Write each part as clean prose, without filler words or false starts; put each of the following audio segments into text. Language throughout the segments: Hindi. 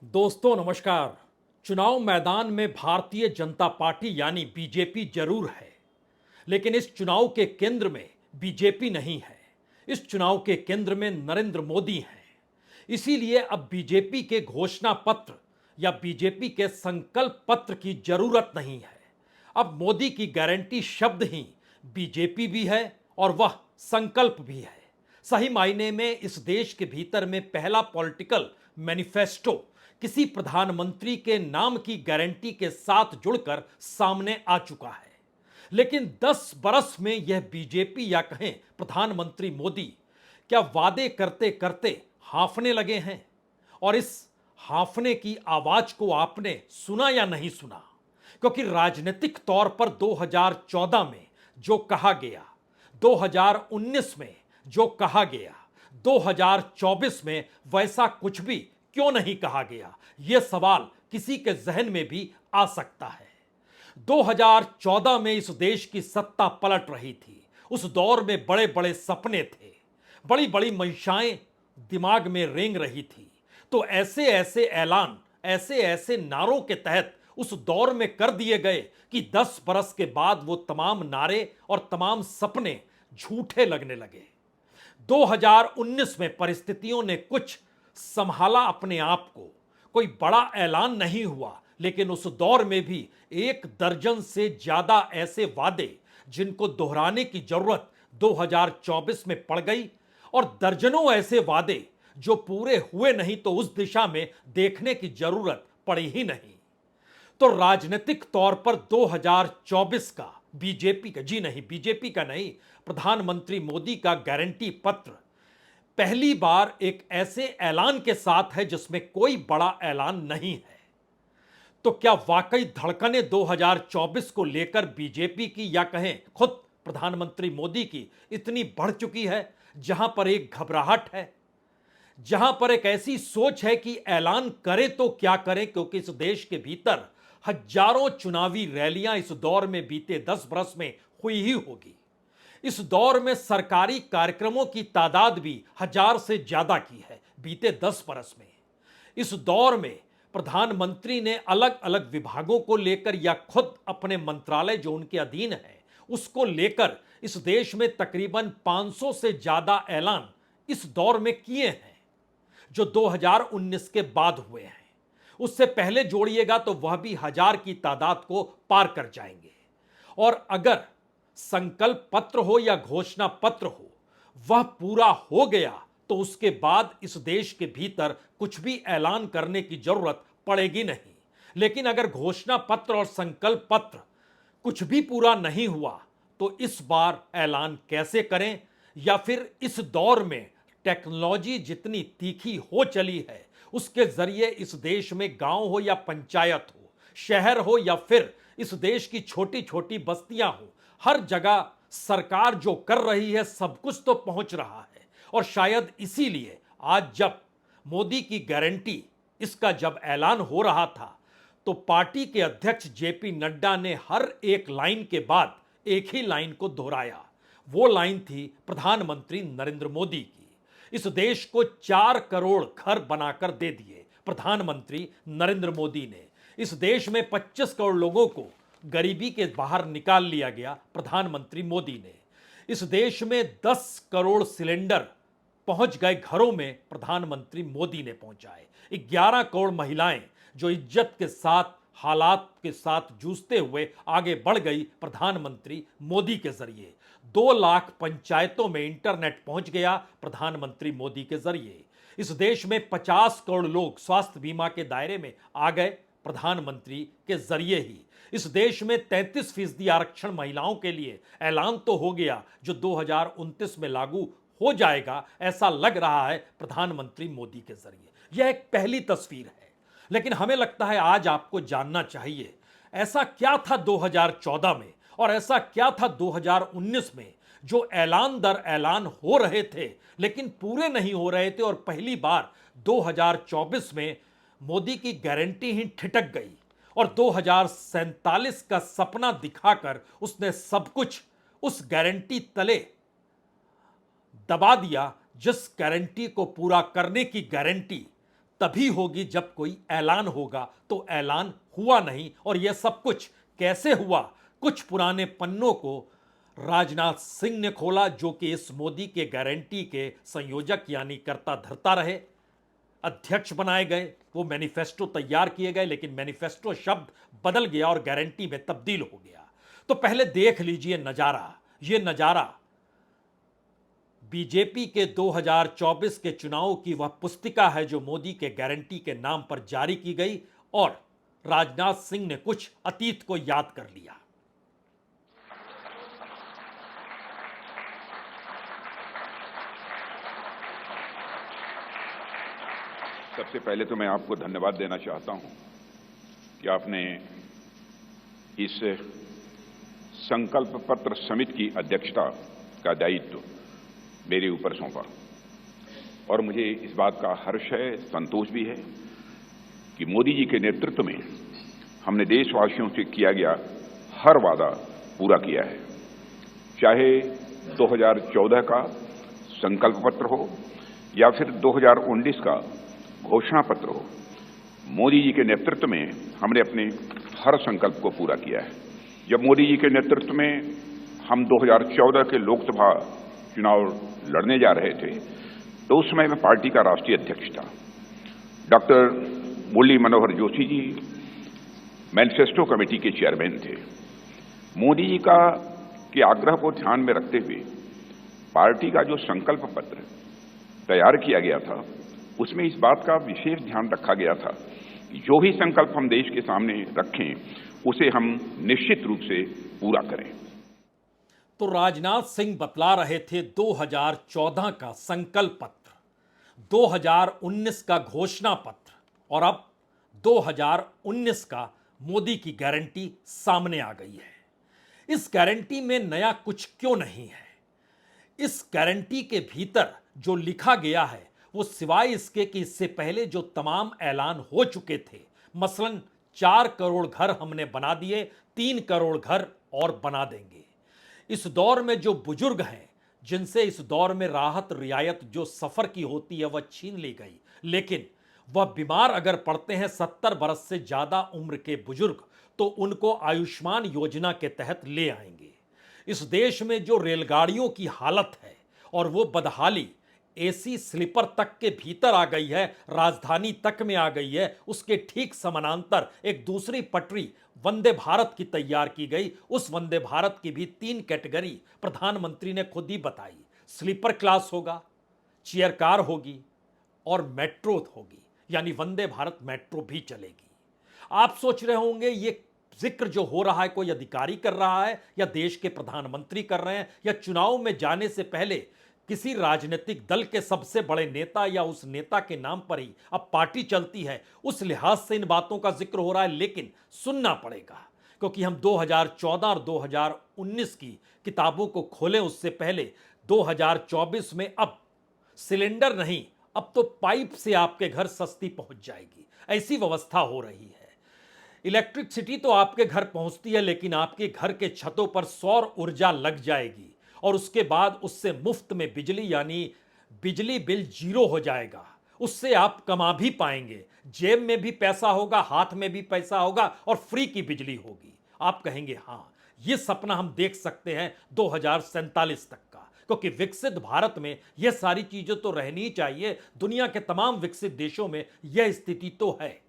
दोस्तों नमस्कार। चुनाव मैदान में भारतीय जनता पार्टी यानी बीजेपी जरूर है, लेकिन इस चुनाव के केंद्र में बीजेपी नहीं है। इस चुनाव के केंद्र में नरेंद्र मोदी हैं। इसीलिए अब बीजेपी के घोषणा पत्र या बीजेपी के संकल्प पत्र की जरूरत नहीं है। अब मोदी की गारंटी शब्द ही बीजेपी भी है और वह संकल्प भी है। सही मायने में इस देश के भीतर में पहला पॉलिटिकल मैनिफेस्टो किसी प्रधानमंत्री के नाम की गारंटी के साथ जुड़कर सामने आ चुका है। लेकिन 10 बरस में यह बीजेपी या कहें प्रधानमंत्री मोदी क्या वादे करते करते हांफने लगे हैं? और इस हांफने की आवाज को आपने सुना या नहीं सुना? क्योंकि राजनीतिक तौर पर 2014 में जो कहा गया, 2019 में जो कहा गया, 2024 में वैसा कुछ भी क्यों नहीं कहा गया, यह सवाल किसी के जहन में भी आ सकता है। 2014 में इस देश की सत्ता पलट रही थी। उस दौर में बड़े बड़े सपने थे, बड़ी बड़ी मंशाएं दिमाग में रेंग रही थी। तो ऐसे ऐसे ऐलान, ऐसे ऐसे नारों के तहत उस दौर में कर दिए गए कि 10 बरस के बाद वो तमाम नारे और तमाम सपने झूठे लगने लगे। 2019 में परिस्थितियों ने कुछ संभाला अपने आप को। कोई बड़ा ऐलान नहीं हुआ, लेकिन उस दौर में भी 1 दर्जन से ज्यादा ऐसे वादे जिनको दोहराने की जरूरत 2024 में पड़ गई, और दर्जनों ऐसे वादे जो पूरे हुए नहीं तो उस दिशा में देखने की जरूरत पड़ी ही नहीं। तो राजनीतिक तौर पर 2024 का बीजेपी का, जी नहीं बीजेपी का नहीं, प्रधानमंत्री मोदी का गारंटी पत्र पहली बार एक ऐसे ऐलान के साथ है जिसमें कोई बड़ा ऐलान नहीं है। तो क्या वाकई धड़कनें 2024 को लेकर बीजेपी की या कहें खुद प्रधानमंत्री मोदी की इतनी बढ़ चुकी है, जहां पर एक घबराहट है, जहां पर एक ऐसी सोच है कि ऐलान करें तो क्या करें, क्योंकि इस देश के भीतर हजारों चुनावी रैलियां इस दौर में बीते 10 बरस में हुई ही होगी। इस दौर में सरकारी कार्यक्रमों की तादाद भी 1000 से ज्यादा की है बीते 10 बरस में। इस दौर में प्रधानमंत्री ने अलग अलग विभागों को लेकर या खुद अपने मंत्रालय जो उनके अधीन है उसको लेकर इस देश में तकरीबन 500 से ज्यादा ऐलान इस दौर में किए हैं, जो 2019 के बाद हुए हैं। उससे पहले जोड़िएगा तो वह भी 1000 की तादाद को पार कर जाएंगे। और अगर संकल्प पत्र हो या घोषणा पत्र हो, वह पूरा हो गया तो उसके बाद इस देश के भीतर कुछ भी ऐलान करने की जरूरत पड़ेगी नहीं। लेकिन अगर घोषणा पत्र और संकल्प पत्र कुछ भी पूरा नहीं हुआ तो इस बार ऐलान कैसे करें? या फिर इस दौर में टेक्नोलॉजी जितनी तीखी हो चली है उसके जरिए इस देश में गांव हो या पंचायत हो, शहर हो या फिर इस देश की छोटी छोटी बस्तियां हो, हर जगह सरकार जो कर रही है सब कुछ तो पहुंच रहा है। और शायद इसीलिए आज जब मोदी की गारंटी इसका जब ऐलान हो रहा था तो पार्टी के अध्यक्ष जेपी नड्डा ने हर एक लाइन के बाद एक ही लाइन को दोहराया। वो लाइन थी प्रधानमंत्री नरेंद्र मोदी की। इस देश को 4 करोड़ घर बनाकर दे दिए प्रधानमंत्री नरेंद्र मोदी ने। इस देश में 25 करोड़ लोगों को गरीबी के बाहर निकाल लिया गया प्रधानमंत्री मोदी ने। इस देश में 10 करोड़ सिलेंडर पहुंच गए घरों में, प्रधानमंत्री मोदी ने पहुंचाए। 11 करोड़ महिलाएं जो इज्जत के साथ हालात के साथ जूझते हुए आगे बढ़ गई प्रधानमंत्री मोदी के जरिए। 2 लाख पंचायतों में इंटरनेट पहुंच गया प्रधानमंत्री मोदी के जरिए। इस देश में 50 करोड़ लोग स्वास्थ्य बीमा के दायरे में आ गए प्रधानमंत्री के जरिए ही। इस देश में 33% आरक्षण महिलाओं के लिए ऐलान तो हो गया, जो 2029 में लागू हो जाएगा ऐसा लग रहा है प्रधानमंत्री मोदी के जरिए। यह एक पहली तस्वीर है। लेकिन हमें लगता है आज आपको जानना चाहिए ऐसा क्या था 2014 में और ऐसा क्या था 2019 में जो ऐलान दर ऐलान हो रहे थे लेकिन पूरे नहीं हो रहे थे, और पहली बार 2024 में मोदी की गारंटी ही ठिठक गई और 2047 का सपना दिखाकर उसने सब कुछ उस गारंटी तले दबा दिया, जिस गारंटी को पूरा करने की गारंटी तभी होगी जब कोई ऐलान होगा। तो ऐलान हुआ नहीं, और यह सब कुछ कैसे हुआ? कुछ पुराने पन्नों को राजनाथ सिंह ने खोला, जो कि इस मोदी के गारंटी के संयोजक यानी कर्ता धर्ता रहे, अध्यक्ष बनाए गए, वो मैनिफेस्टो तैयार किए गए, लेकिन मैनिफेस्टो शब्द बदल गया और गारंटी में तब्दील हो गया। तो पहले देख लीजिए नजारा। ये नजारा बीजेपी के 2024 के चुनाव की वह पुस्तिका है जो मोदी के गारंटी के नाम पर जारी की गई, और राजनाथ सिंह ने कुछ अतीत को याद कर लिया। सबसे पहले तो मैं आपको धन्यवाद देना चाहता हूं कि आपने इस संकल्प पत्र समिति की अध्यक्षता का दायित्व मेरे ऊपर सौंपा, और मुझे इस बात का हर्ष है, संतोष भी है कि मोदी जी के नेतृत्व में हमने देशवासियों से किया गया हर वादा पूरा किया है। चाहे 2014 का संकल्प पत्र हो या फिर 2019 का घोषणा पत्र हो, मोदी जी के नेतृत्व में हमने अपने हर संकल्प को पूरा किया है। जब मोदी जी के नेतृत्व में हम 2014 के लोकसभा चुनाव लड़ने जा रहे थे, तो उस समय मैं पार्टी का राष्ट्रीय अध्यक्ष था। Doctor Murli Manohar Joshi ji manifesto committee के चेयरमैन थे। मोदी जी के आग्रह को ध्यान में रखते हुए पार्टी का जो संकल्प पत्र तैयार किया गया था, उसमें इस बात का विशेष ध्यान रखा गया था कि जो भी संकल्प हम देश के सामने रखें, उसे हम निश्चित रूप से पूरा करें। तो राजनाथ सिंह बतला रहे थे 2014 का संकल्प पत्र, 2019 का घोषणा पत्र, और अब 2019 का मोदी की गारंटी सामने आ गई है। इस गारंटी में नया कुछ क्यों नहीं है? इस गारंटी के भीतर जो लिखा गया है, वो सिवाय इसके कि इससे पहले जो तमाम ऐलान हो चुके थे, मसलन 4 करोड़ घर हमने बना दिए, 3 करोड़ घर और बना देंगे। इस दौर में जो बुजुर्ग हैं, जिनसे इस दौर में राहत रियायत जो सफर की होती है वह छीन ली गई, लेकिन वह बीमार अगर पड़ते हैं 70 बरस से ज्यादा उम्र के बुजुर्ग, तो उनको आयुष्मान योजना के तहत ले आएंगे। इस देश में जो रेलगाड़ियों की हालत है, और वो बदहाली एसी स्लीपर तक के भीतर आ गई है, राजधानी तक में आ गई है, उसके ठीक समानांतर एक दूसरी पटरी वंदे भारत की तैयार की गई। उस वंदे भारत की भी 3 कैटेगरी प्रधानमंत्री ने खुद ही बताई। स्लीपर क्लास होगा, चेयर कार होगी, और मेट्रो होगी, यानी वंदे भारत मेट्रो भी चलेगी। आप सोच रहे होंगे ये जिक्र जो हो रहा है कोई अधिकारी कर रहा है, या देश के प्रधानमंत्री कर रहे हैं, या चुनाव में जाने से पहले किसी राजनीतिक दल के सबसे बड़े नेता या उस नेता के नाम पर ही अब पार्टी चलती है, उस लिहाज से इन बातों का जिक्र हो रहा है। लेकिन सुनना पड़ेगा, क्योंकि हम 2014 और 2019 की किताबों को खोलें उससे पहले 2024 में अब सिलेंडर नहीं, अब तो पाइप से आपके घर सस्ती पहुंच जाएगी, ऐसी व्यवस्था हो रही है। इलेक्ट्रिसिटी तो आपके घर पहुंचती है, लेकिन आपके घर के छतों पर सौर ऊर्जा लग जाएगी, और उसके बाद उससे मुफ्त में बिजली, यानी बिजली बिल 0 हो जाएगा। उससे आप कमा भी पाएंगे, जेब में भी पैसा होगा, हाथ में भी पैसा होगा, और फ्री की बिजली होगी। आप कहेंगे हां, ये सपना हम देख सकते हैं 2047 तक का, क्योंकि विकसित भारत में यह सारी चीजें तो रहनी ही चाहिए। दुनिया के तमाम विकसित देशों में यह स्थिति तो है,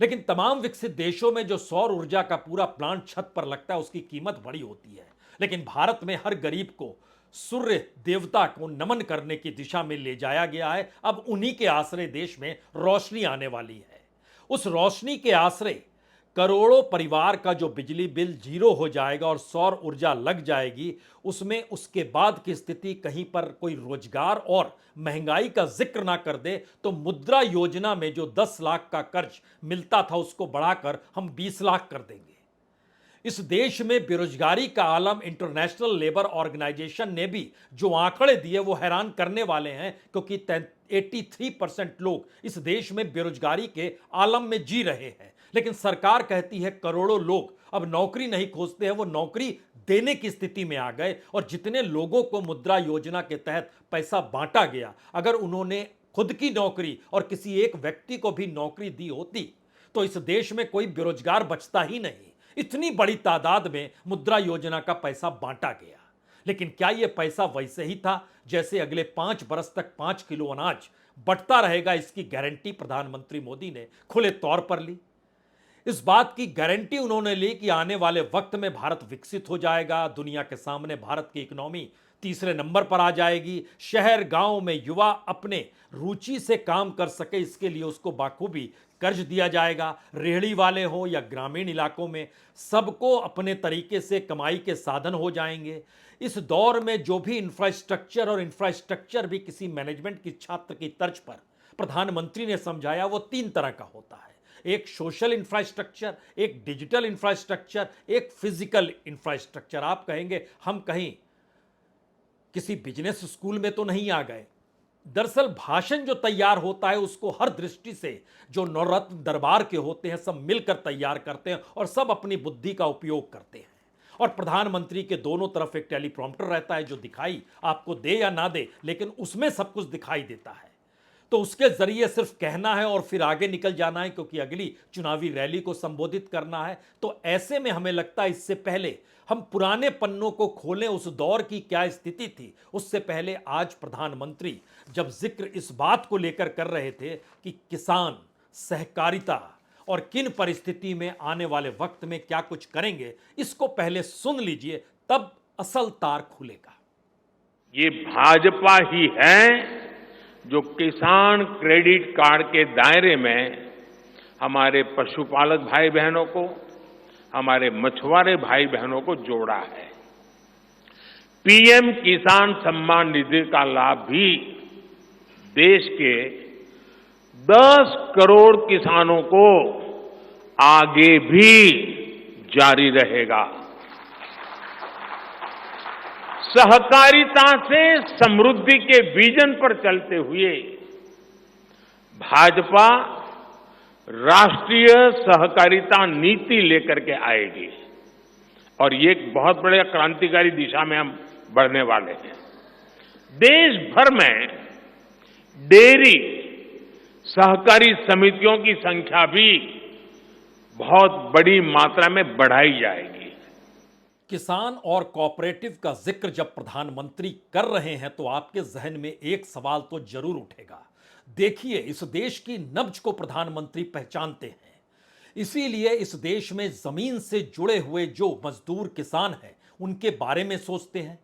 लेकिन तमाम विकसित देशों में जो सौर ऊर्जा का पूरा प्लांट छत पर लगता है, उसकी कीमत बड़ी होती है। लेकिन भारत में हर गरीब को सूर्य देवता को नमन करने की दिशा में ले जाया गया है। अब उन्हीं के आश्रय देश में रोशनी आने वाली है। उस रोशनी के आश्रय करोड़ों परिवार का जो बिजली बिल 0 हो जाएगा और सौर ऊर्जा लग जाएगी, उसमें उसके बाद की स्थिति कहीं पर कोई रोजगार और महंगाई का जिक्र ना कर दे, तो मुद्रा योजना में जो 10 लाख का कर्ज मिलता था, उसको बढ़ाकर हम 20 लाख कर देंगे। इस देश में बेरोजगारी का आलम इंटरनेशनल लेबर ऑर्गेनाइजेशन ने भी जो आंकड़े दिए वो हैरान करने वाले हैं, क्योंकि 83% लोग इस देश में बेरोजगारी के आलम में जी रहे हैं। लेकिन सरकार कहती है करोड़ों लोग अब नौकरी नहीं खोजते हैं, वो नौकरी देने की स्थिति में आ गए। और जितने लोगों को मुद्रा योजना के तहत पैसा बांटा गया, अगर उन्होंने खुद की नौकरी और किसी एक व्यक्ति को भी नौकरी दी होती तो इस देश में कोई बेरोजगार बचता ही नहीं। इतनी बड़ी तादाद में मुद्रा योजना का पैसा बांटा गया, लेकिन क्या यह पैसा वैसे ही था जैसे अगले 5 बरस तक 5 किलो अनाज बंटता रहेगा, इसकी गारंटी प्रधानमंत्री मोदी ने खुले तौर पर ली। इस बात की गारंटी उन्होंने ली कि आने वाले वक्त में भारत विकसित हो जाएगा, दुनिया के सामने भारत की इकोनॉमी तीसरे नंबर पर आ जाएगी, शहर गांव में युवा अपने रुचि से काम कर सके इसके लिए उसको बाखूबी कर्ज दिया जाएगा। रेहड़ी वाले हो या ग्रामीण इलाकों में सबको अपने तरीके से कमाई के साधन हो जाएंगे। इस दौर में जो भी इंफ्रास्ट्रक्चर भी किसी मैनेजमेंट की छात्र की तर्ज पर प्रधानमंत्री ने समझाया वो 3 तरह का होता है। एक सोशल इंफ्रास्ट्रक्चर, एक डिजिटल इंफ्रास्ट्रक्चर, एक फिजिकल इंफ्रास्ट्रक्चर। आप कहेंगे हम कहीं किसी बिजनेस स्कूल में तो नहीं आ गए। दरअसल भाषण जो तैयार होता है उसको हर दृष्टि से जो नवरत्न दरबार के होते हैं सब मिलकर तैयार करते हैं और सब अपनी बुद्धि का उपयोग करते हैं। और प्रधानमंत्री के दोनों तरफ एक टेलीप्रॉम्प्टर रहता है जो दिखाई आपको दे या ना दे, लेकिन उसमें सब कुछ दिखाई देता है। तो उसके जरिए सिर्फ कहना है और फिर आगे निकल जाना है, क्योंकि अगली चुनावी रैली को संबोधित करना है। तो ऐसे में हमें लगता है इससे पहले हम पुराने पन्नों को खोलें, उस दौर की क्या स्थिति थी। उससे पहले आज प्रधानमंत्री जब जिक्र इस बात को लेकर कर रहे थे कि किसान, सहकारिता और किन परिस्थिति में आने वाले वक्त में क्या कुछ करेंगे, इसको पहले सुन लीजिए, तब असल तार खुलेगा। ये भाजपा ही है जो किसान क्रेडिट कार्ड के दायरे में हमारे पशुपालक भाई बहनों को, हमारे मछुआरे भाई बहनों को जोड़ा है। पीएम किसान सम्मान निधि का लाभ भी देश के 10 करोड़ किसानों को आगे भी जारी रहेगा। सहकारिता से समृद्धि के विजन पर चलते हुए भाजपा राष्ट्रीय सहकारिता नीति लेकर के आएगी और ये एक बहुत बड़े क्रांतिकारी दिशा में हम बढ़ने वाले हैं। देश भर में डेयरी सहकारी समितियों की संख्या भी बहुत बड़ी मात्रा में बढ़ाई जाएगी। किसान और कोऑपरेटिव का जिक्र जब प्रधानमंत्री कर रहे हैं तो आपके जहन में एक सवाल तो जरूर उठेगा। देखिए, इस देश की नब्ज को प्रधानमंत्री पहचानते हैं, इसीलिए इस देश में जमीन से जुड़े हुए जो मजदूर किसान हैं उनके बारे में सोचते हैं।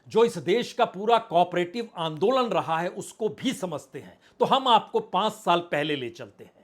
जो इस देश का पूरा कोऑपरेटिव आंदोलन रहा है उसको भी समझते हैं। तो हम आपको 5 साल पहले ले चलते हैं।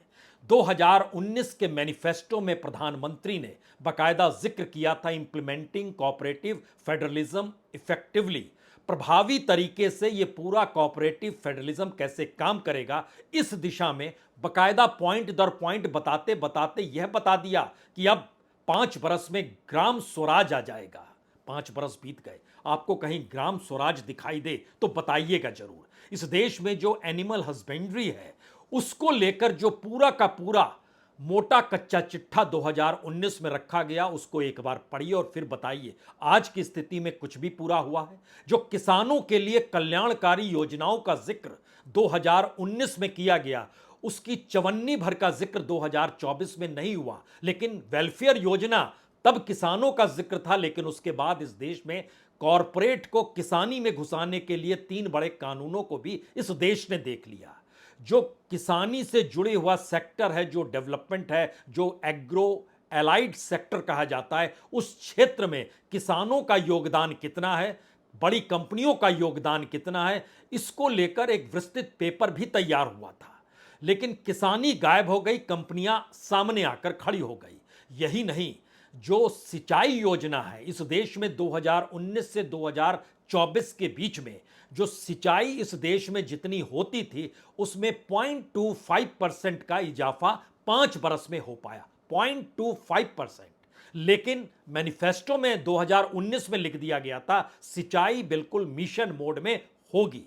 2019 के मैनिफेस्टो में प्रधानमंत्री ने बाकायदा जिक्र किया था इम्प्लीमेंटिंग कोऑपरेटिव फेडरलिज्म इफेक्टिवली। प्रभावी तरीके से ये पूरा कोऑपरेटिव फेडरलिज्म कैसे काम करेगा, इस दिशा में बाकायदा पॉइंट दर पॉइंट बताते बताते यह बता दिया कि अब 5 बरस में ग्राम स्वराज आ जाएगा। 5 बरस बीत गए, आपको कहीं ग्राम स्वराज दिखाई दे तो बताइएगा जरूर। इस देश में जो एनिमल हस्बेंड्री है उसको लेकर जो पूरा का पूरा मोटा कच्चा चिट्ठा 2019 में रखा गया, उसको एक बार पढ़िए और फिर बताइए आज की स्थिति में कुछ भी पूरा हुआ है। जो किसानों के लिए कल्याणकारी योजनाओं का जिक्र 2019 में किया गया, उसकी चवन्नी भर का जिक्र 2024 में नहीं हुआ। लेकिन वेलफेयर योजना तब किसानों का जिक्र था, लेकिन उसके बाद इस देश में कॉरपोरेट को किसानी में घुसाने के लिए 3 बड़े कानूनों को भी इस देश ने देख लिया। जो किसानी से जुड़े हुआ सेक्टर है, जो डेवलपमेंट है, जो एग्रो एलाइड सेक्टर कहा जाता है, उस क्षेत्र में किसानों का योगदान कितना है, बड़ी कंपनियों का योगदान कितना है, इसको लेकर एक विस्तृत पेपर भी तैयार हुआ था। लेकिन किसानी गायब हो गई, कंपनियां सामने आकर खड़ी हो गई। यही नहीं, जो सिंचाई योजना है इस देश में 2019 से 2024 के बीच में जो सिंचाई इस देश में जितनी होती थी उसमें 0.25% का इजाफा 5 बरस में हो पाया, 0.25%। लेकिन मैनिफेस्टो में 2019 में लिख दिया गया था सिंचाई बिल्कुल मिशन मोड में होगी,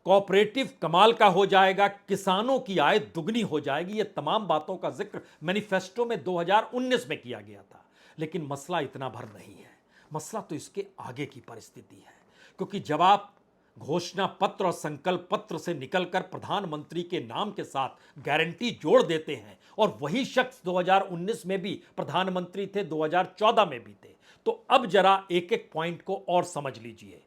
कोऑपरेटिव कमाल का हो जाएगा, किसानों की आय दुगनी हो जाएगी। ये तमाम बातों का जिक्र मैनिफेस्टो में 2019 में किया गया था। लेकिन मसला इतना भर नहीं है, मसला तो इसके आगे की परिस्थिति है। क्योंकि जब आप घोषणा पत्र और संकल्प पत्र से निकलकर प्रधानमंत्री के नाम के साथ गारंटी जोड़ देते हैं, और वही शख्स 2019 में भी प्रधानमंत्री थे, 2014 में भी थे। तो अब जरा एक एक पॉइंट को और समझ लीजिए।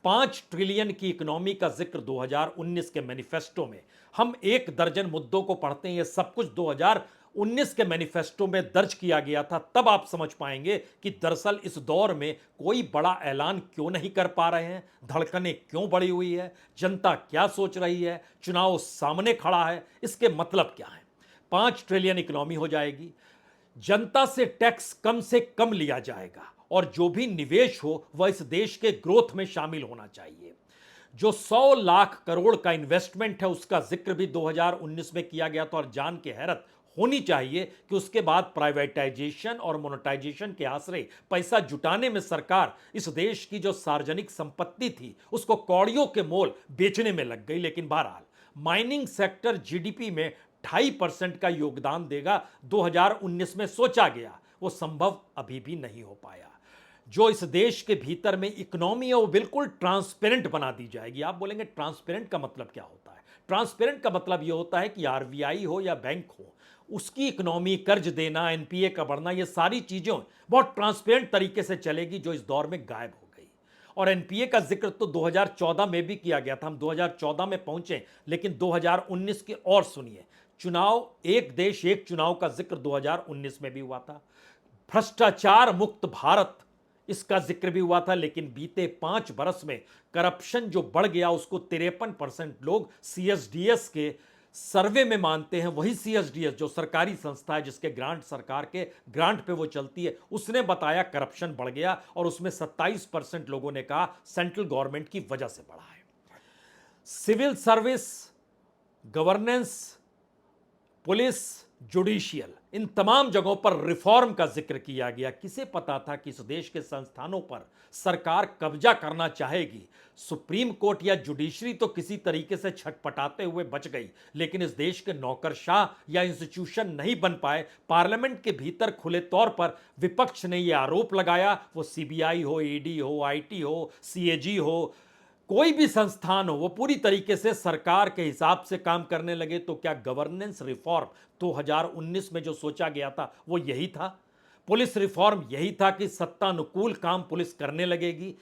5 ट्रिलियन की इकोनॉमी का जिक्र 2019 के मैनिफेस्टो में, हम एक दर्जन मुद्दों को पढ़ते हैं, ये सब कुछ 2019 के मैनिफेस्टो में दर्ज किया गया था। तब आप समझ पाएंगे कि दरअसल इस दौर में कोई बड़ा ऐलान क्यों नहीं कर पा रहे हैं, धड़कनें क्यों बढ़ी हुई है, जनता क्या सोच रही है, चुनाव सामने खड़ा है, इसके मतलब क्या है। 5 ट्रिलियन इकोनॉमी हो जाएगी, जनता से टैक्स कम से कम लिया जाएगा, और जो भी निवेश हो वह इस देश के ग्रोथ में शामिल होना चाहिए। जो 100 लाख करोड़ का इन्वेस्टमेंट है उसका जिक्र भी 2019 में किया गया था, और जान के हैरत होनी चाहिए कि उसके बाद प्राइवेटाइजेशन और मोनेटाइजेशन के आसरे पैसा जुटाने में सरकार इस देश की जो सार्वजनिक संपत्ति थी उसको कौड़ियों के मोल बेचने में लग गई। लेकिन बहरहाल माइनिंग सेक्टर जीडीपी में 2.5% का योगदान देगा 2019 में सोचा गया, वो संभव अभी भी नहीं हो पाया। जो इस देश के भीतर में इकोनॉमी है वो बिल्कुल ट्रांसपेरेंट बना दी जाएगी। आप बोलेंगे ट्रांसपेरेंट का मतलब क्या होता है? ट्रांसपेरेंट का मतलब ये होता है कि आरबीआई हो या बैंक हो, उसकी इकोनॉमी, कर्ज देना, एनपीए का बढ़ना, ये सारी चीजें बहुत ट्रांसपेरेंट तरीके से चलेगी, जो इस दौर में गायब हो गई। और एनपीए का जिक्र तो 2014 में भी किया गया था, हम 2014 में पहुंचे, लेकिन 2019 की और सुनिए। चुनाव, एक देश एक चुनाव का जिक्र 2019 में भी हुआ था। भ्रष्टाचार मुक्त भारत, इसका जिक्र भी हुआ था, लेकिन बीते 5 बरस में करप्शन जो बढ़ गया उसको 53% लोग सीएसडीएस के सर्वे में मानते हैं। वही सीएसडीएस जो सरकारी संस्था है, जिसके ग्रांट, सरकार के ग्रांट पे वो चलती है, उसने बताया करप्शन बढ़ गया, और उसमें 27% लोगों ने कहा सेंट्रल गवर्नमेंट की वजह से बढ़ा है। Civil service, governance, police, judicial, इन तमाम जगहों पर रिफॉर्म का जिक्र किया गया। किसे पता था कि इस देश के संस्थानों पर सरकार कब्जा करना चाहेगी। सुप्रीम कोर्ट या जुडिशरी तो किसी तरीके से छटपटाते हुए बच गई, लेकिन इस देश के नौकरशाह या इंस्टीट्यूशन नहीं बन पाए। पार्लियामेंट के भीतर खुले तौर पर विपक्ष ने यह आरोप लगाया, वो सीबीआई हो, ईडी हो, आईटी हो, सीएजी हो, कोई भी संस्थान हो, वो पूरी तरीके से सरकार के हिसाब से काम करने लगे। तो क्या गवर्नेंस रिफॉर्म 2019 में जो सोचा गया था वो यही था? पुलिस रिफॉर्म यही था कि सत्तानुकूल काम पुलिस करने लगेगी।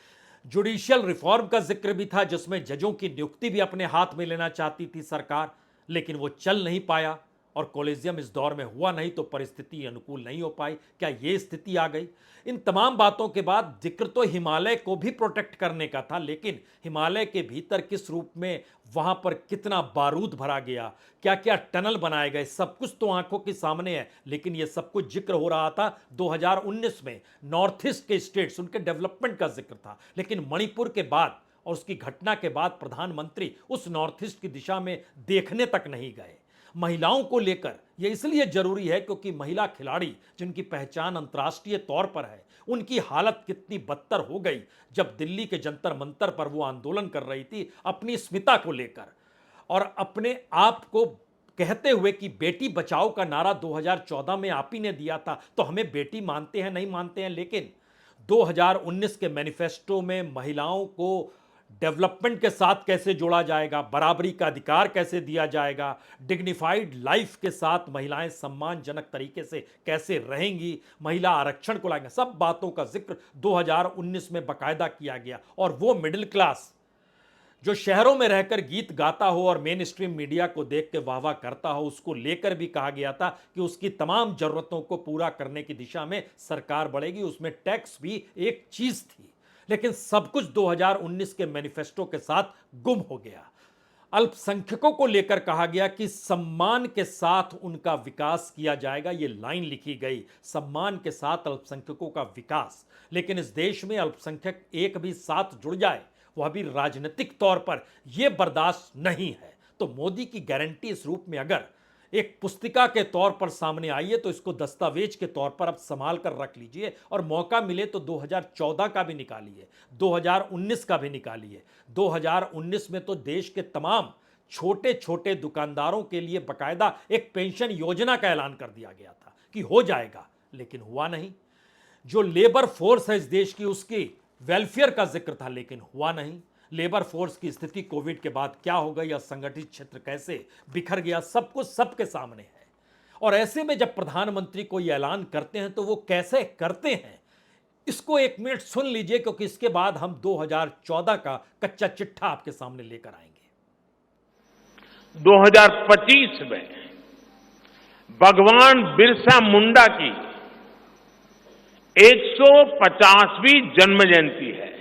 जुडिशियल रिफॉर्म का जिक्र भी था, जिसमें जजों की नियुक्ति भी अपने हाथ में लेना चाहती थी सरकार, लेकिन वो चल नहीं पाया, और कॉलेजियम इस दौर में हुआ नहीं, तो परिस्थिति अनुकूल नहीं हो पाई। क्या ये स्थिति आ गई? इन तमाम बातों के बाद जिक्र तो हिमालय को भी प्रोटेक्ट करने का था, लेकिन हिमालय के भीतर किस रूप में, वहां पर कितना बारूद भरा गया, क्या क्या टनल बनाए गए, सब कुछ तो आंखों के सामने है। लेकिन यह सब कुछ जिक्र हो रहा था 2019 में। नॉर्थ ईस्ट के स्टेट्स, उनके डेवलपमेंट का जिक्र था, लेकिन मणिपुर के बाद और उसकी घटना के बाद प्रधानमंत्री उस नॉर्थ ईस्ट की दिशा में देखने तक नहीं गए। महिलाओं को लेकर यह इसलिए जरूरी है क्योंकि महिला खिलाड़ी जिनकी पहचान अंतर्राष्ट्रीय तौर पर है, उनकी हालत कितनी बदतर हो गई जब दिल्ली के जंतर मंतर पर वो आंदोलन कर रही थी अपनी अस्मिता को लेकर, और अपने आप को कहते हुए कि बेटी बचाओ का नारा 2014 में आप ही ने दिया था, तो हमें बेटी मानते हैं नहीं मानते हैं, लेकिन 2019 के मैनिफेस्टो में महिलाओं को डेवलपमेंट के साथ कैसे जोड़ा जाएगा, बराबरी का अधिकार कैसे दिया जाएगा, डिग्निफाइड लाइफ के साथ महिलाएं सम्मानजनक तरीके से कैसे रहेंगी, महिला आरक्षण को लाएंगे, सब बातों का जिक्र 2019 में बाकायदा किया गया। और वो मिडिल क्लास जो शहरों में रहकर गीत गाता हो और मेन स्ट्रीम मीडिया को देख के वाह वाह करता हो, उसको लेकर भी कहा गया था कि उसकी तमाम जरूरतों को पूरा करने की दिशा में सरकार बढ़ेगी। उसमें टैक्स भी एक चीज थी, लेकिन सब कुछ 2019 के मैनिफेस्टो के साथ गुम हो गया। अल्पसंख्यकों को लेकर कहा गया कि सम्मान के साथ उनका विकास किया जाएगा, ये लाइन लिखी गई, सम्मान के साथ अल्पसंख्यकों का विकास। लेकिन इस देश में अल्पसंख्यक एक भी साथ जुड़ जाए, वह भी राजनीतिक तौर पर यह बर्दाश्त नहीं है। तो मोदी की गारंटी इस रूप में अगर एक पुस्तिका के तौर पर सामने आई है, तो इसको दस्तावेज के तौर पर अब संभाल कर रख लीजिए, और मौका मिले तो 2014 का भी निकालिए, 2019 का भी निकालिए। 2019 में तो देश के तमाम छोटे छोटे दुकानदारों के लिए बकायदा एक पेंशन योजना का ऐलान कर दिया गया था कि हो जाएगा, लेकिन हुआ नहीं। जो लेबर फोर्स है इस देश की, उसकी वेलफेयर का जिक्र था, लेकिन हुआ नहीं। लेबर फोर्स की स्थिति कोविड के बाद क्या हो गई, असंगठित क्षेत्र कैसे बिखर गया, सब कुछ सबके सामने है। और ऐसे में जब प्रधानमंत्री कोई ऐलान करते हैं तो वो कैसे करते हैं, इसको एक मिनट सुन लीजिए, क्योंकि इसके बाद हम 2014 का कच्चा चिट्ठा आपके सामने लेकर आएंगे। 2025 में भगवान बिरसा मुंडा की 150वीं जन्म जयंती है।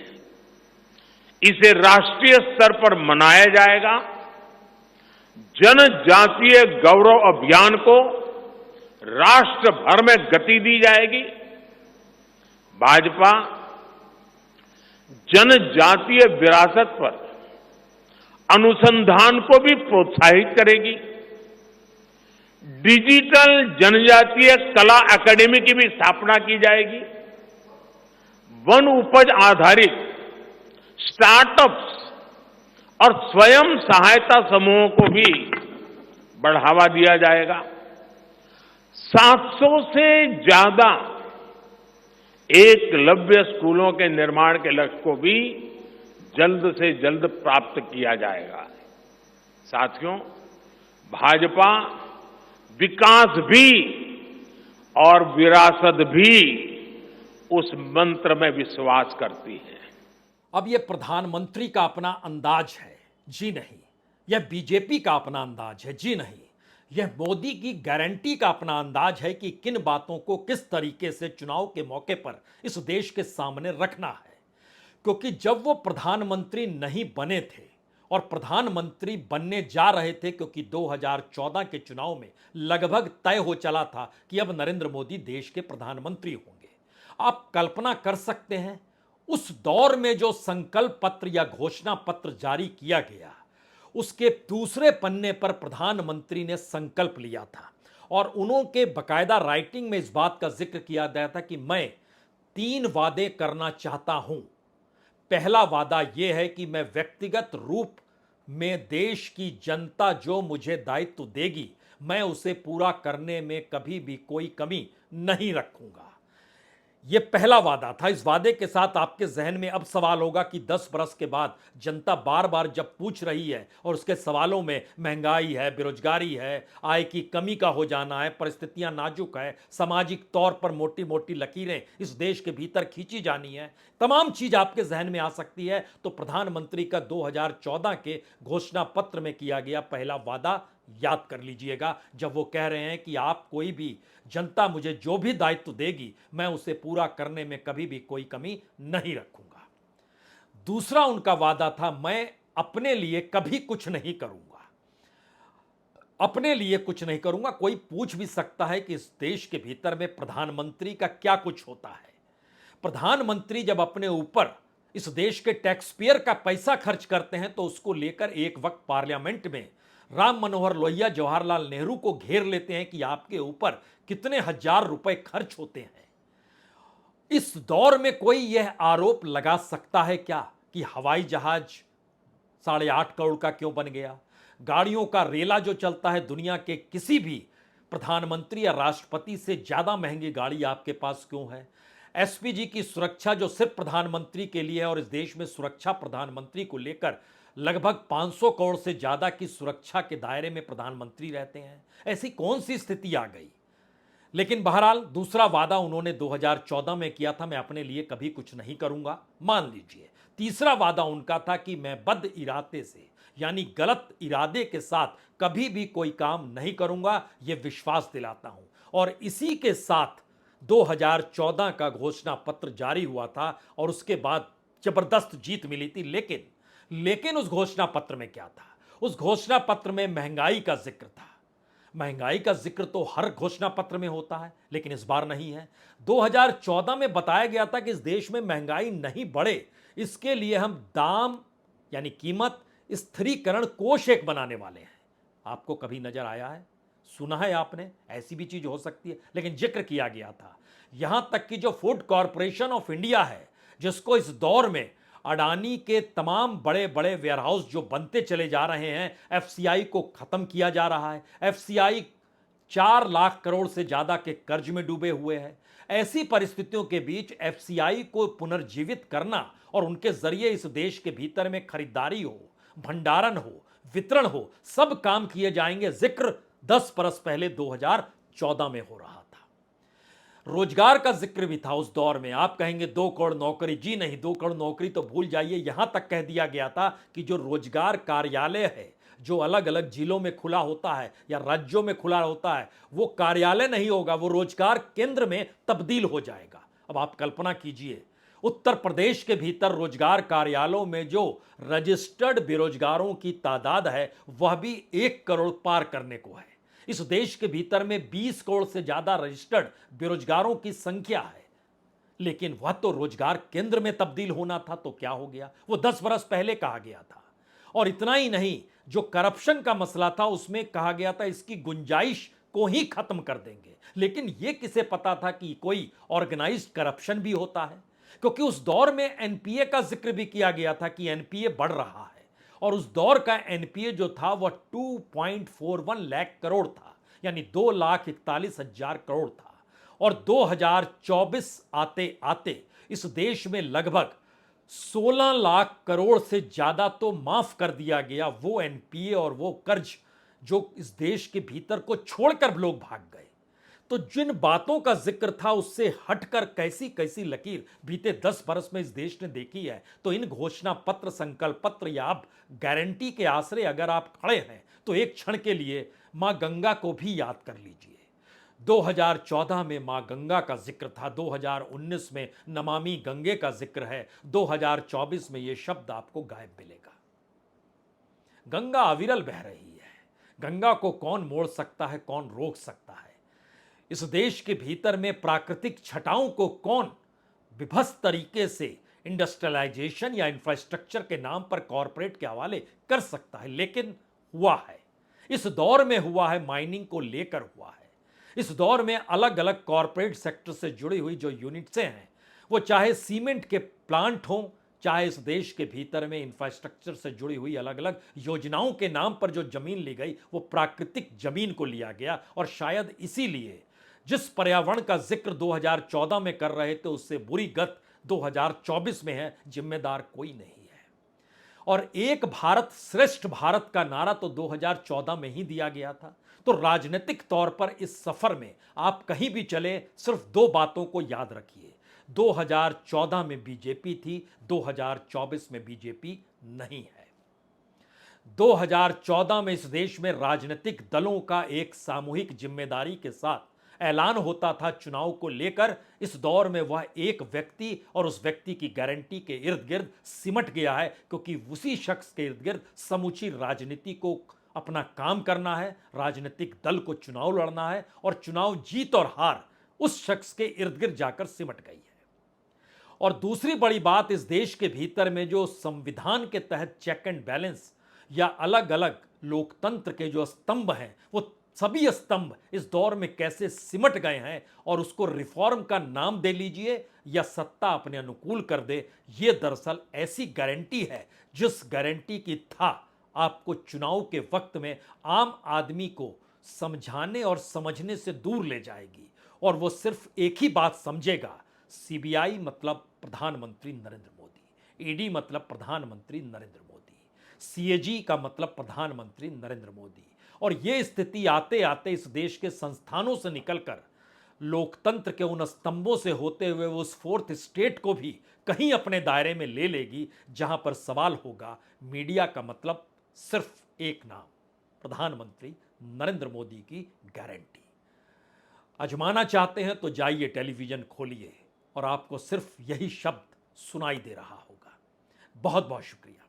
इसे राष्ट्रीय स्तर पर मनाया जाएगा। जनजातीय गौरव अभियान को राष्ट्र भर में गति दी जाएगी। भाजपा जनजातीय विरासत पर अनुसंधान को भी प्रोत्साहित करेगी। डिजिटल जनजातीय कला एकेडमी की भी स्थापना की जाएगी। वन उपज आधारित स्टार्टअप्स और स्वयं सहायता समूहों को भी बढ़ावा दिया जाएगा। 700 से ज्यादा एकलव्य स्कूलों के निर्माण के लक्ष्य को भी जल्द से जल्द प्राप्त किया जाएगा। साथियों, भाजपा विकास भी और विरासत भी उस मंत्र में विश्वास करती है। अब यह प्रधानमंत्री का अपना अंदाज है, जी नहीं। यह बीजेपी का अपना अंदाज है, जी नहीं। यह मोदी की गारंटी का अपना अंदाज है कि किन बातों को किस तरीके से चुनाव के मौके पर इस देश के सामने रखना है। क्योंकि जब वो प्रधानमंत्री नहीं बने थे और प्रधानमंत्री बनने जा रहे थे, क्योंकि 2014 के चुनाव में लगभग तय हो चला था कि अब नरेंद्र मोदी देश के प्रधानमंत्री होंगे। आप कल्पना कर सकते हैं उस दौर में जो संकल्प पत्र या घोषणा पत्र जारी किया गया, उसके दूसरे पन्ने पर प्रधानमंत्री ने संकल्प लिया था और उन्होंने बाकायदा राइटिंग में इस बात का जिक्र किया गया था कि मैं 3 वादे करना चाहता हूं। पहला वादा यह है कि मैं व्यक्तिगत रूप में देश की जनता जो मुझे दायित्व देगी, मैं उसे पूरा करने में कभी भी कोई कमी नहीं रखूंगा। यह पहला वादा था। इस वादे के साथ आपके जहन में अब सवाल होगा कि 10 बरस के बाद जनता बार बार जब पूछ रही है और उसके सवालों में महंगाई है, बेरोजगारी है, आय की कमी का हो जाना है, परिस्थितियां नाजुक है, सामाजिक तौर पर मोटी मोटी लकीरें इस देश के भीतर खींची जानी है, तमाम चीज आपके जहन में आ सकती है। तो प्रधानमंत्री का 2014 के घोषणा पत्र में किया गया पहला वादा याद कर लीजिएगा, जब वो कह रहे हैं कि आप कोई भी जनता मुझे जो भी दायित्व देगी, मैं उसे पूरा करने में कभी भी कोई कमी नहीं रखूंगा। दूसरा उनका वादा था, मैं अपने लिए कभी कुछ नहीं करूंगा। अपने लिए कुछ नहीं करूंगा। कोई पूछ भी सकता है कि इस देश के भीतर में प्रधानमंत्री का क्या कुछ होता है। प्रधानमंत्री जब अपने ऊपर इस देश के टैक्स पेयर का पैसा खर्च करते हैं तो उसको लेकर एक वक्त पार्लियामेंट में राम मनोहर लोहिया जवाहरलाल नेहरू को घेर लेते हैं कि आपके ऊपर कितने हजार रुपए खर्च होते हैं। इस दौर में कोई यह आरोप लगा सकता है क्या कि हवाई जहाज 8.5 करोड़ का क्यों बन गया? गाड़ियों का रेला जो चलता है, दुनिया के किसी भी प्रधानमंत्री या राष्ट्रपति से ज्यादा महंगी गाड़ी आपके पास क्यों है? एसपीजी की सुरक्षा जो सिर्फ प्रधानमंत्री के लिए है और इस देश में सुरक्षा प्रधानमंत्री को लेकर लगभग 500 करोड़ से ज्यादा की सुरक्षा के दायरे में प्रधानमंत्री रहते हैं। ऐसी कौन सी स्थिति आ गई? लेकिन बहरहाल दूसरा वादा उन्होंने 2014 में किया था, मैं अपने लिए कभी कुछ नहीं करूंगा, मान लीजिए। तीसरा वादा उनका था कि मैं बद इरादे से, यानी गलत इरादे के साथ कभी भी कोई काम नहीं करूंगा, यह विश्वास दिलाता हूं। और इसी के साथ 2014 का घोषणा पत्र जारी हुआ था और उसके बाद जबरदस्त जीत मिली थी। लेकिन उस घोषणा पत्र में क्या था? उस घोषणा पत्र में महंगाई का जिक्र था। महंगाई का जिक्र तो हर घोषणा पत्र में होता है, लेकिन इस बार नहीं है। 2014 में बताया गया था कि इस देश में महंगाई नहीं बढ़े, इसके लिए हम दाम यानी कीमत स्थिरीकरण कोष एक बनाने वाले हैं। आपको कभी नजर आया है, सुना है आपने? ऐसी भी चीज हो सकती है, लेकिन जिक्र किया गया था। यहां तक कि जो फूड कॉरपोरेशन ऑफ इंडिया है, जिसको इस दौर में अडानी के तमाम बड़े बड़े वेयरहाउस जो बनते चले जा रहे हैं, एफसीआई को खत्म किया जा रहा है। एफसीआई 4 लाख करोड़ से ज्यादा के कर्ज में डूबे हुए हैं। ऐसी परिस्थितियों के बीच एफसीआई को पुनर्जीवित करना और उनके जरिए इस देश के भीतर में खरीदारी हो, भंडारण हो, वितरण हो, सब काम किए जाएंगे। जिक्र 10 बरस पहले 2014 में हो रहा था। रोजगार का जिक्र भी था उस दौर में। आप कहेंगे 2 करोड़ नौकरी, जी नहीं, 2 करोड़ नौकरी तो भूल जाइए। यहां तक कह दिया गया था कि जो रोजगार कार्यालय है, जो अलग अलग जिलों में खुला होता है या राज्यों में खुला होता है, वो कार्यालय नहीं होगा, वो रोजगार केंद्र में तब्दील हो जाएगा। अब आप कल्पना कीजिए, उत्तर प्रदेश के भीतर रोजगार कार्यालयों में जो रजिस्टर्ड बेरोजगारों की तादाद है वह भी 1 करोड़ पार करने को है। इस देश के भीतर में 20 करोड़ से ज्यादा रजिस्टर्ड बेरोजगारों की संख्या है, लेकिन वह तो रोजगार केंद्र में तब्दील होना था, तो क्या हो गया? वो 10 बरस पहले कहा गया था। और इतना ही नहीं, जो करप्शन का मसला था उसमें कहा गया था इसकी गुंजाइश को ही खत्म कर देंगे। लेकिन यह किसे पता था कि कोई ऑर्गेनाइज्ड करप्शन भी होता है? क्योंकि उस दौर में एनपीए का जिक्र भी किया गया था कि एनपीए बढ़ रहा है, और उस दौर का एनपीए जो था वह 2.41 लाख करोड़ था, यानी 2,41,000 करोड़ था। और 2024 आते आते इस देश में लगभग 16 लाख करोड़ से ज्यादा तो माफ कर दिया गया वो एनपीए और वो कर्ज जो इस देश के भीतर को छोड़कर लोग भाग गए। तो जिन बातों का जिक्र था उससे हटकर कैसी कैसी लकीर बीते 10 बरस में इस देश ने देखी है। तो इन घोषणा पत्र, संकल्प पत्र या अब गारंटी के आसरे अगर आप खड़े हैं तो एक क्षण के लिए मां गंगा को भी याद कर लीजिए। 2014 में मां गंगा का जिक्र था, 2019 में नमामि गंगे का जिक्र है, 2024 में यह शब्द आपको गायब मिलेगा। गंगा अविरल बह रही है। गंगा को कौन मोड़ सकता है, कौन रोक सकता है? इस देश के भीतर में प्राकृतिक छटाओं को कौन विभत्स तरीके से इंडस्ट्रियलाइजेशन या इंफ्रास्ट्रक्चर के नाम पर कॉरपोरेट के हवाले कर सकता है? लेकिन हुआ है, इस दौर में हुआ है, माइनिंग को लेकर हुआ है। इस दौर में अलग अलग कॉरपोरेट सेक्टर से जुड़ी हुई जो यूनिट्स हैं, वो चाहे सीमेंट के प्लांट हों, चाहे इस देश के भीतर में इंफ्रास्ट्रक्चर से जुड़ी हुई अलग अलग योजनाओं के नाम पर जो जमीन ली गई, वो प्राकृतिक जमीन को लिया गया। और शायद इसीलिए जिस पर्यावरण का जिक्र 2014 में कर रहे थे उससे बुरी गत 2024 में है, जिम्मेदार कोई नहीं है। और एक भारत श्रेष्ठ भारत का नारा तो 2014 में ही दिया गया था। तो राजनीतिक तौर पर इस सफर में आप कहीं भी चले, सिर्फ 2 बातों को याद रखिए। 2014 में बीजेपी थी, 2024 में बीजेपी नहीं है। 2014 में इस देश में राजनीतिक दलों का एक सामूहिक जिम्मेदारी के साथ ऐलान होता था चुनाव को लेकर। इस दौर में वह एक व्यक्ति और उस व्यक्ति की गारंटी के इर्द गिर्द सिमट गया है, क्योंकि उसी शख्स के इर्द गिर्द समूची राजनीति को अपना काम करना है, राजनीतिक दल को चुनाव लड़ना है, और चुनाव जीत और हार उस शख्स के इर्द गिर्द जाकर सिमट गई है। और दूसरी बड़ी बात, इस देश के भीतर में जो संविधान के तहत चेक एंड बैलेंस या अलग अलग लोकतंत्र के जो स्तंभ हैं, वो सभी स्तंभ इस दौर में कैसे सिमट गए हैं, और उसको रिफॉर्म का नाम दे लीजिए या सत्ता अपने अनुकूल कर दे, ये दरअसल ऐसी गारंटी है जिस गारंटी की था आपको चुनाव के वक्त में आम आदमी को समझाने और समझने से दूर ले जाएगी। और वो सिर्फ एक ही बात समझेगा, सीबीआई मतलब प्रधानमंत्री नरेंद्र मोदी, ईडी मतलब प्रधानमंत्री नरेंद्र मोदी, सीएजी का मतलब प्रधानमंत्री नरेंद्र मोदी। और ये स्थिति आते आते इस देश के संस्थानों से निकलकर लोकतंत्र के उन स्तंभों से होते हुए वो उस 4th स्टेट को भी कहीं अपने दायरे में ले लेगी, जहां पर सवाल होगा मीडिया का मतलब सिर्फ एक नाम, प्रधानमंत्री नरेंद्र मोदी की गारंटी। आजमाना चाहते हैं तो जाइए, टेलीविजन खोलिए और आपको सिर्फ यही शब्द सुनाई दे रहा होगा। बहुत बहुत शुक्रिया,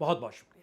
बहुत बहुत शुक्रिया।